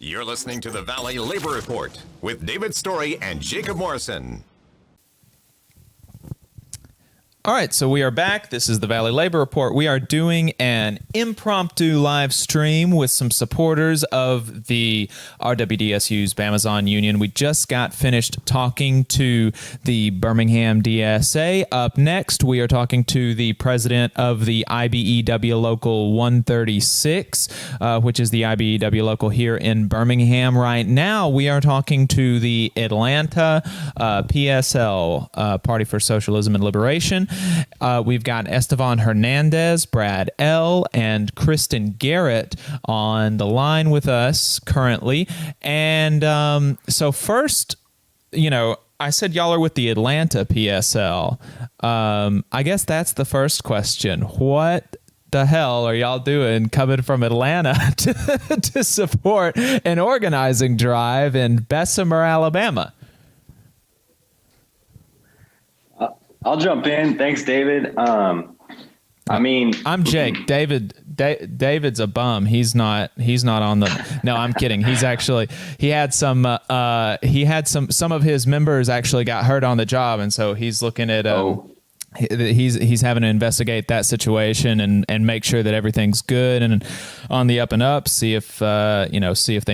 You're listening to the Valley Labor Report with David Story and Jacob Morrison. All right, so we are back. This is the Valley Labor Report. We are doing an impromptu live stream with some supporters of the RWDSU's Bamazon Union. We just got finished talking to the Birmingham DSA. Up next, we are talking to the president of the IBEW Local 136, which is the IBEW local here in Birmingham. Right now, we are talking to the Atlanta PSL, Party for Socialism and Liberation. We've got Estevan Hernandez, Brad L., and Kristen Garrett on the line with us currently. And so first, I said y'all are with the Atlanta PSL. I guess that's the first question. What the hell are y'all doing coming from Atlanta to support an organizing drive in Bessemer, Alabama? I'll jump in. Thanks, David. I'm Jake. David's a bum. He's not on the. No, I'm kidding. He had some of his members actually got hurt on the job, and so he's looking at. He's having to investigate that situation and make sure that everything's good and on the up and up. See if they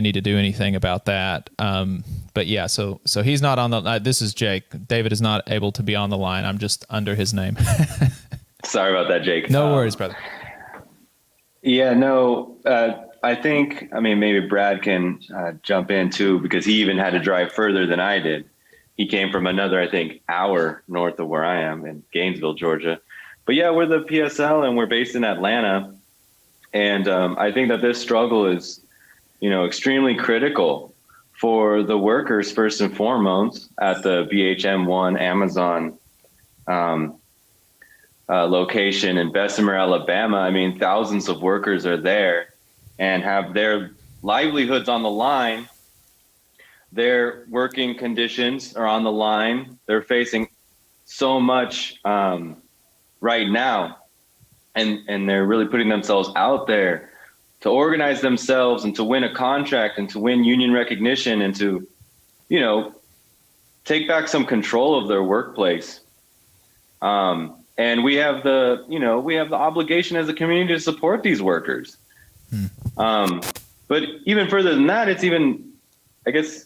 need to do anything about that. But yeah, so he's not on the. This is Jake. David is not able to be on the line. I'm just under his name. Sorry about that, Jake. No worries, brother. Yeah, no. I think maybe Brad can jump in too, because he even had to drive further than I did. He came from another, I think, hour north of where I am in Gainesville, Georgia. But yeah, we're the PSL and we're based in Atlanta. And I think that this struggle is, extremely critical for the workers, first and foremost, at the BHM1 Amazon location in Bessemer, Alabama. Thousands of workers are there and have their livelihoods on the line. Their working conditions are on the line. They're facing so much right now, and they're really putting themselves out there to organize themselves and to win a contract and to win union recognition and to, take back some control of their workplace. And we have the obligation as a community to support these workers. But even further than that, it's even, I guess,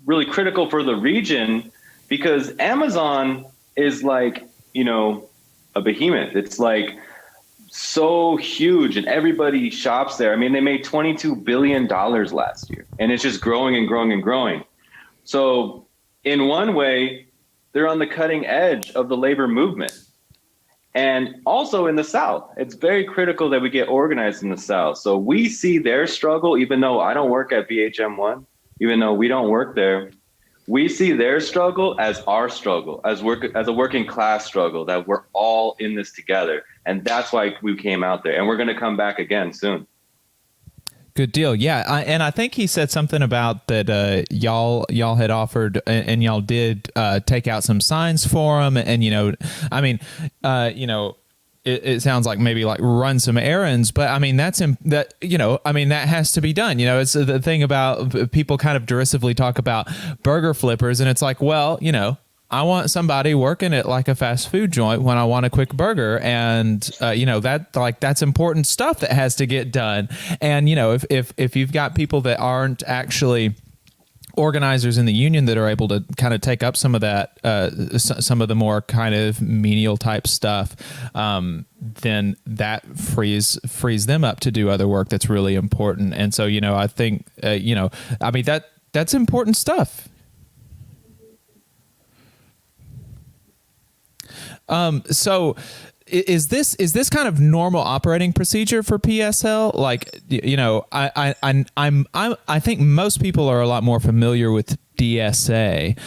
really critical for the region, because Amazon is like, a behemoth. It's like so huge and everybody shops there. They made $22 billion last year and it's just growing and growing and growing. So in one way, they're on the cutting edge of the labor movement. And also in the South, it's very critical that we get organized in the South. So we see their struggle, even though I don't work at BHM1, even though we don't work there, we see their struggle as our struggle, as a working class struggle, that we're all in this together. And that's why we came out there. And we're going to come back again soon. Good deal. Yeah. And I think he said something about that y'all had offered and y'all did take out some signs for them. And, it sounds like maybe like run some errands, but that has to be done. It's the thing about people kind of derisively talk about burger flippers. And it's like, well, I want somebody working at like a fast food joint when I want a quick burger. And, that's important stuff that has to get done. And, if you've got people that aren't actually organizers in the union that are able to kind of take up some of that, some of the more kind of menial type stuff, then that frees them up to do other work that's really important. And so, I think, that's important stuff. So is this kind of normal operating procedure for PSL? Like, I think most people are a lot more familiar with DSA,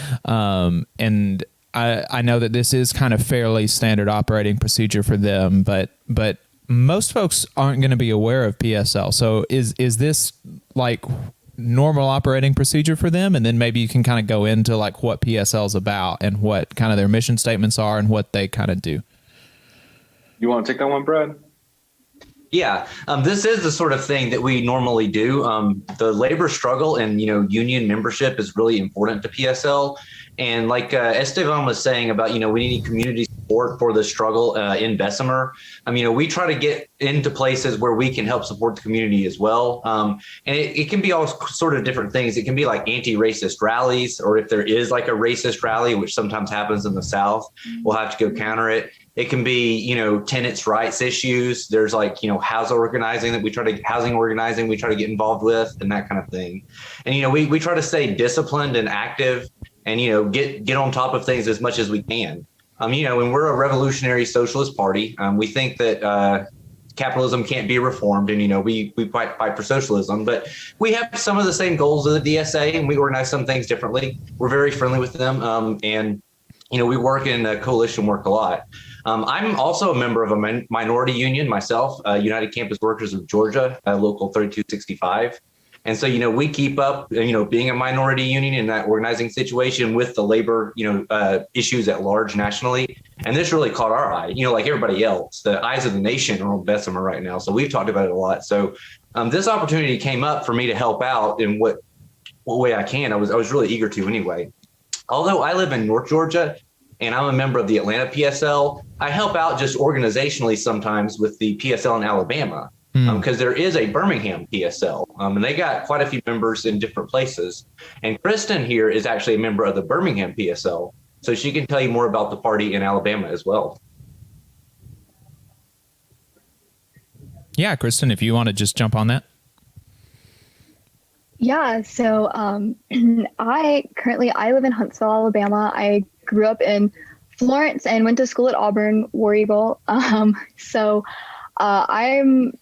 and I know that this is kind of fairly standard operating procedure for them, but most folks aren't going to be aware of PSL. So is this like normal operating procedure for them? And then maybe you can kind of go into like what PSL is about and what kind of their mission statements are and what they kind of do. You want to take that one, Brad? Yeah, this is the sort of thing that we normally do. The labor struggle and, union membership is really important to PSL. And like Esteban was saying about, we need community support for the struggle in Bessemer. We try to get into places where we can help support the community as well. And it can be all sort of different things. It can be like anti-racist rallies, or if there is like a racist rally, which sometimes happens in the South, we'll have to go counter it. It can be, tenants' rights issues. There's like, housing organizing we try to get involved with, and that kind of thing. And, we try to stay disciplined and active and, get on top of things as much as we can. When we're a revolutionary socialist party, we think that capitalism can't be reformed, and we fight for socialism, but we have some of the same goals as the DSA, and we organize some things differently. We're very friendly with them, and we work in coalition work a lot. I'm also a member of a minority union myself, United Campus Workers of Georgia, Local 3265. And so, we keep up, being a minority union in that organizing situation with the labor, issues at large nationally. And this really caught our eye, like everybody else. The eyes of the nation are on Bessemer right now. So we've talked about it a lot. So this opportunity came up for me to help out in what way I can. I was really eager to anyway. Although I live in North Georgia and I'm a member of the Atlanta PSL, I help out just organizationally sometimes with the PSL in Alabama. Because there is a Birmingham PSL, and they got quite a few members in different places. And Kristen here is actually a member of the Birmingham PSL, so she can tell you more about the party in Alabama as well. Yeah, Kristen, if you want to just jump on that. Yeah, so I live in Huntsville, Alabama. I grew up in Florence and went to school at Auburn, War Eagle. I'm, on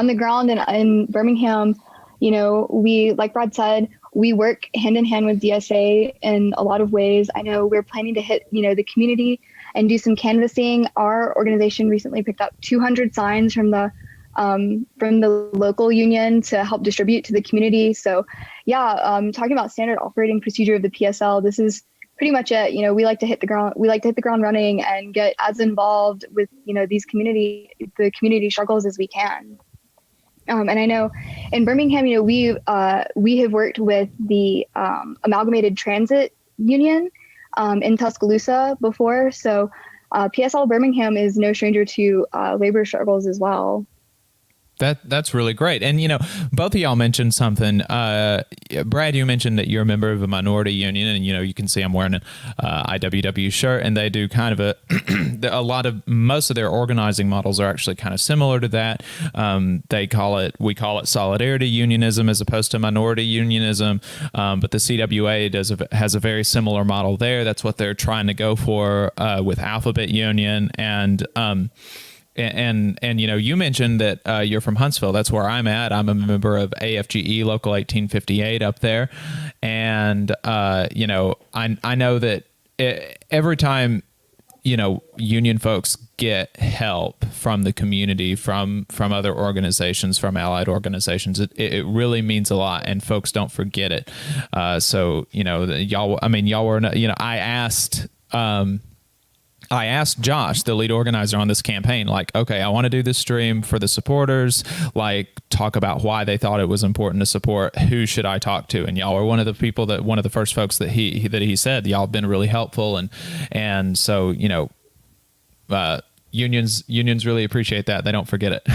the ground in Birmingham, we, like Brad said, we work hand in hand with DSA in a lot of ways. I know we're planning to hit, the community and do some canvassing. Our organization recently picked up 200 signs from the local union to help distribute to the community. So yeah, talking about standard operating procedure of the PSL, this is pretty much it. We like to hit the ground running and get as involved with, the community struggles as we can. And I know in Birmingham, we have worked with the Amalgamated Transit Union in Tuscaloosa before. So PSL Birmingham is no stranger to labor struggles as well. That's really great. And, both of y'all mentioned something. Brad, you mentioned that you're a member of a minority union, and, you can see I'm wearing an IWW shirt, and they do kind of most of their organizing models are actually kind of similar to that. We call it solidarity unionism as opposed to minority unionism. But the CWA has a very similar model there. That's what they're trying to go for with Alphabet Union. And you mentioned that you're from Huntsville. That's where I'm at. I'm a member of AFGE Local 1858 up there. And, I know that every time, union folks get help from the community, from other organizations, from allied organizations, it really means a lot, and folks don't forget it. So, y'all were, I asked Josh, the lead organizer on this campaign, like, okay, I want to do this stream for the supporters, like talk about why they thought it was important to support. Who should I talk to? And y'all are one of the first folks that he said, y'all have been really helpful. And so, unions really appreciate that. They don't forget it.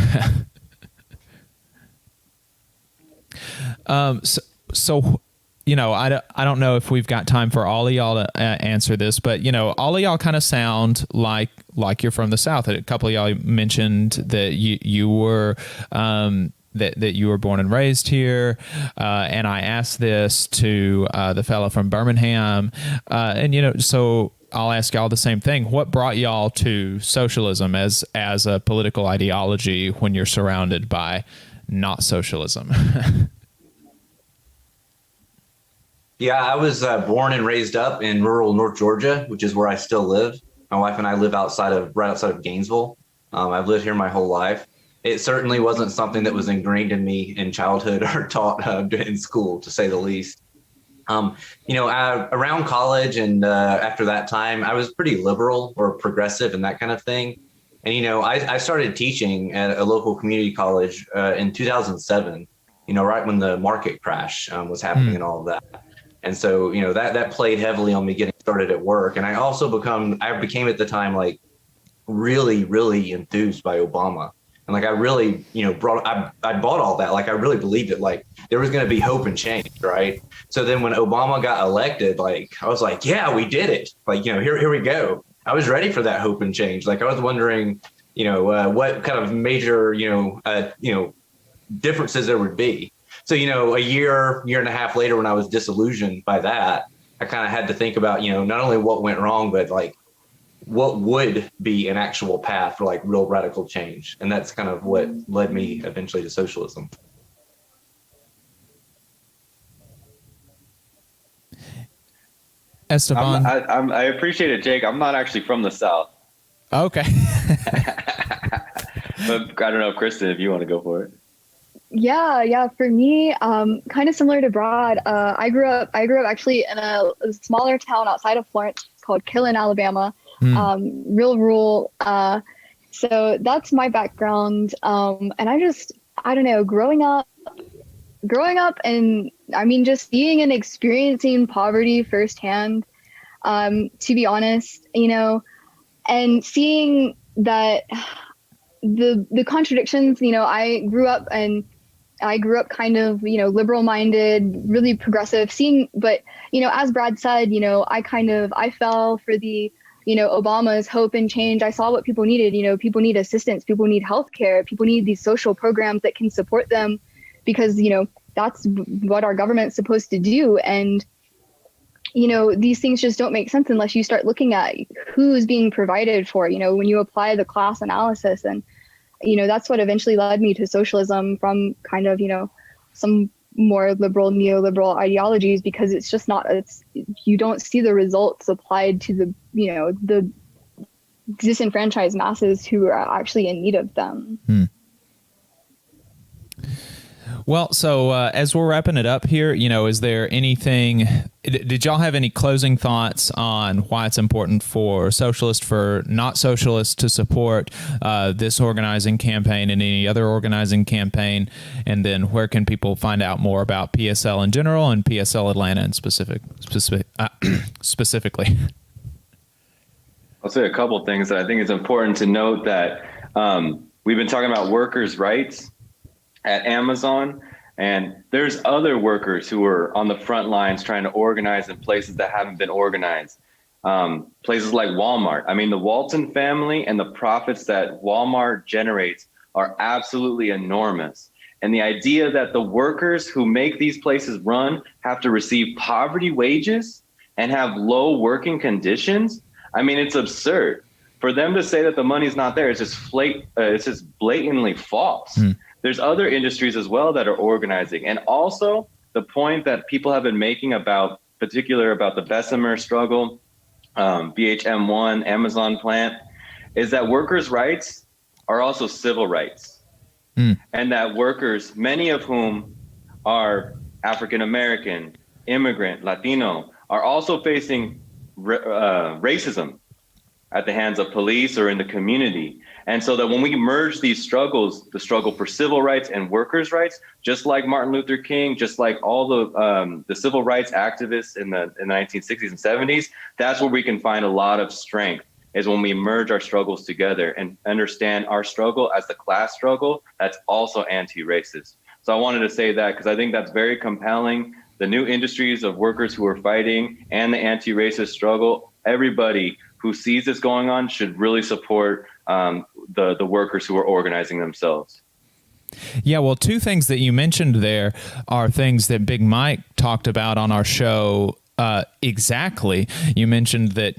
So I don't know if we've got time for all of y'all to answer this, but, all of y'all kind of sound like you're from the South. A couple of y'all mentioned that you were that you were born and raised here. And I asked this to the fellow from Birmingham. So I'll ask y'all the same thing. What brought y'all to socialism as a political ideology when you're surrounded by not socialism? Yeah, I was born and raised up in rural North Georgia, which is where I still live. My wife and I live right outside of Gainesville. I've lived here my whole life. It certainly wasn't something that was ingrained in me in childhood or taught in school, to say the least. Around college and after that time, I was pretty liberal or progressive and that kind of thing. And, I started teaching at a local community college in 2007, right when the market crash was happening and all of that. And so, that played heavily on me getting started at work. And I also became at the time, like, really, really enthused by Obama. And like, I really, I bought all that. Like, I really believed it. Like, there was going to be hope and change. Right. So then when Obama got elected, like, I was like, yeah, we did it. Like, here we go. I was ready for that hope and change. Like, I was wondering, what kind of major, differences there would be. So, a year and a half later, when I was disillusioned by that, I kind of had to think about, not only what went wrong, but like what would be an actual path for like real radical change. And that's kind of what led me eventually to socialism. Esteban. I appreciate it, Jake. I'm not actually from the South. Okay. But I don't know, Kristen, if you want to go for it. Yeah. For me, kind of similar to Brad. I grew up actually in a smaller town outside of Florence called Killen, Alabama. Real rural. So that's my background. And I don't know, growing up and I mean, just seeing and experiencing poverty firsthand, to be honest, and seeing that the contradictions, I grew up kind of, liberal minded, really progressive, but, as Brad said, I fell for the, Obama's hope and change. I saw what people needed. People need assistance, people need healthcare, people need these social programs that can support them because, that's what our government's supposed to do. And, these things just don't make sense unless you start looking at who's being provided for, when you apply the class analysis. And, that's what eventually led me to socialism from kind of, some more liberal, neoliberal ideologies, because it's just you don't see the results applied to the, the disenfranchised masses who are actually in need of them. Well, so as we're wrapping it up here, is there anything, did y'all have any closing thoughts on why it's important for socialists, for not socialists to support this organizing campaign and any other organizing campaign? And then where can people find out more about PSL in general and PSL Atlanta in specifically? I'll say a couple things that I think it's important to note that we've been talking about workers' rights at Amazon, and there's other workers who are on the front lines trying to organize in places that haven't been organized. Places like Walmart. I mean, the Walton family and the profits that Walmart generates are absolutely enormous. And the idea that the workers who make these places run have to receive poverty wages and have low working conditions, I mean, it's absurd. For them to say that the money's not there, it's just blatantly false. There's other industries as well that are organizing. And also the point that people have been making about the Bessemer struggle, BHM1, Amazon plant, is that workers' rights are also civil rights. And that workers, many of whom are African-American, immigrant, Latino, are also facing racism at the hands of police or in the community. And so that when we merge these struggles, the struggle for civil rights and workers' rights, just like Martin Luther King, just like all the civil rights activists in the 1960s and 70s, that's where we can find a lot of strength, is when we merge our struggles together and understand our struggle as the class struggle that's also anti-racist. So I wanted to say that because I think that's very compelling. The new industries of workers who are fighting and the anti-racist struggle, everybody who sees this going on should really support the workers who are organizing themselves. Yeah, well, two things that you mentioned there are things that Big Mike talked about on our show. Exactly. You mentioned that,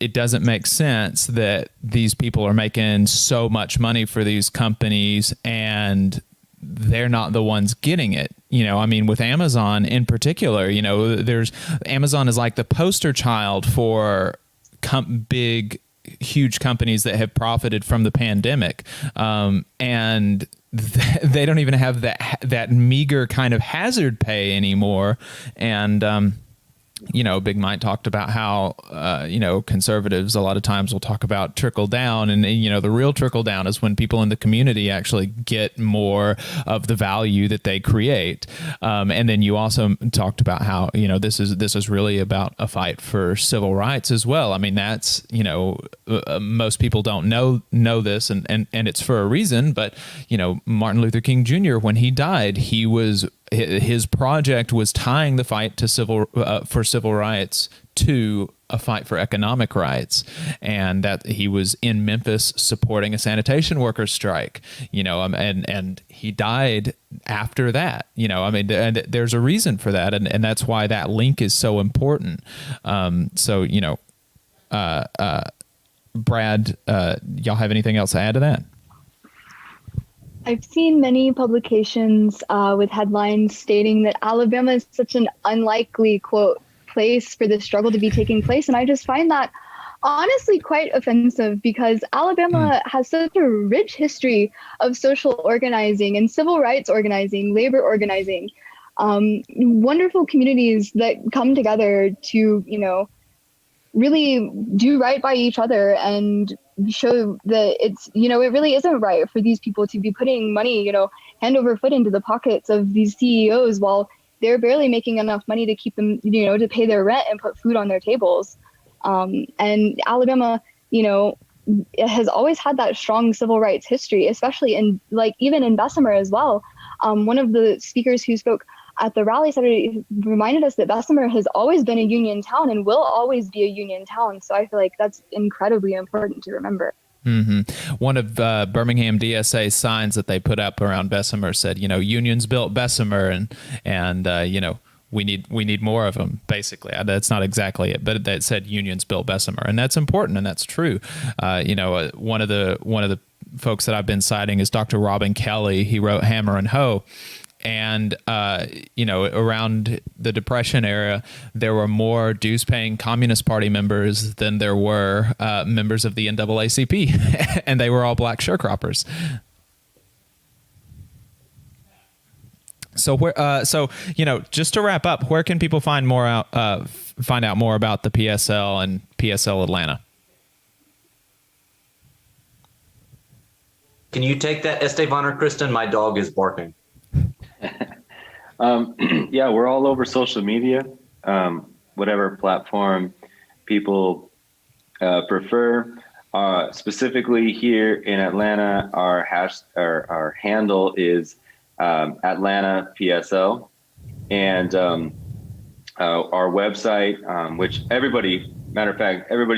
it doesn't make sense that these people are making so much money for these companies and they're not the ones getting it. With Amazon in particular, Amazon is like the poster child for huge companies that have profited from the pandemic. And they don't even have that meager kind of hazard pay anymore. And Big Mike talked about how, conservatives a lot of times will talk about trickle down. And, the real trickle down is when people in the community actually get more of the value that they create. And then you also talked about how, this is really about a fight for civil rights as well. I mean, that's, most people don't know this and it's for a reason. But, Martin Luther King Jr., when he died, his project was tying the fight to for civil rights to a fight for economic rights, and that he was in Memphis supporting a sanitation workers strike, and he died after that, and there's a reason for that, and that's why that link is so important. Brad, y'all have anything else to add to that? I've seen many publications with headlines stating that Alabama is such an unlikely, quote, place for the struggle to be taking place. And I just find that honestly quite offensive, because Alabama has such a rich history of social organizing and civil rights organizing, labor organizing, wonderful communities that come together to, really do right by each other and show that it's, it really isn't right for these people to be putting money, hand over foot into the pockets of these CEOs while they're barely making enough money to keep them, to pay their rent and put food on their tables. And Alabama, it has always had that strong civil rights history, especially even in Bessemer as well. One of the speakers who spoke at the rally Saturday reminded us that Bessemer has always been a union town and will always be a union town. So I feel like that's incredibly important to remember. Mm-hmm. One of Birmingham DSA's signs that they put up around Bessemer said, unions built Bessemer, and we need more of them. Basically, that's not exactly it, but that said unions built Bessemer, and that's important and that's true. One of the folks that I've been citing is Dr. Robin Kelly. He wrote Hammer and Hoe. And, around the Depression era, there were more dues-paying Communist Party members than there were members of the NAACP, and they were all black sharecroppers. So, just to wrap up, where can people find out more about the PSL and PSL Atlanta? Can you take that, Esteban or Kristen? My dog is barking. Yeah, we're all over social media, whatever platform people prefer. Specifically here in Atlanta, our handle is Atlanta PSL, and our website, which everybody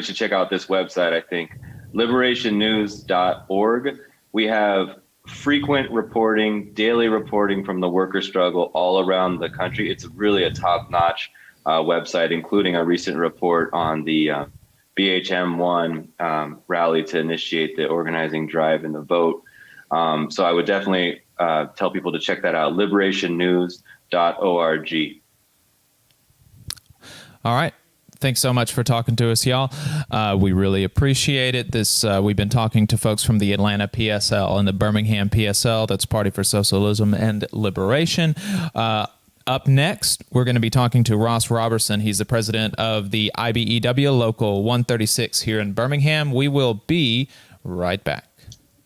should check out this website. I think liberationnews.org. We have frequent reporting, daily reporting from the worker struggle all around the country. It's really a top-notch website, including a recent report on the BHM1 rally to initiate the organizing drive and the vote. So I would definitely tell people to check that out, liberationnews.org. All right. Thanks so much for talking to us, y'all. We really appreciate it. We've been talking to folks from the Atlanta PSL and the Birmingham PSL. That's Party for Socialism and Liberation. Up next, we're going to be talking to Ross Robertson. He's the president of the IBEW Local 136 here in Birmingham. We will be right back.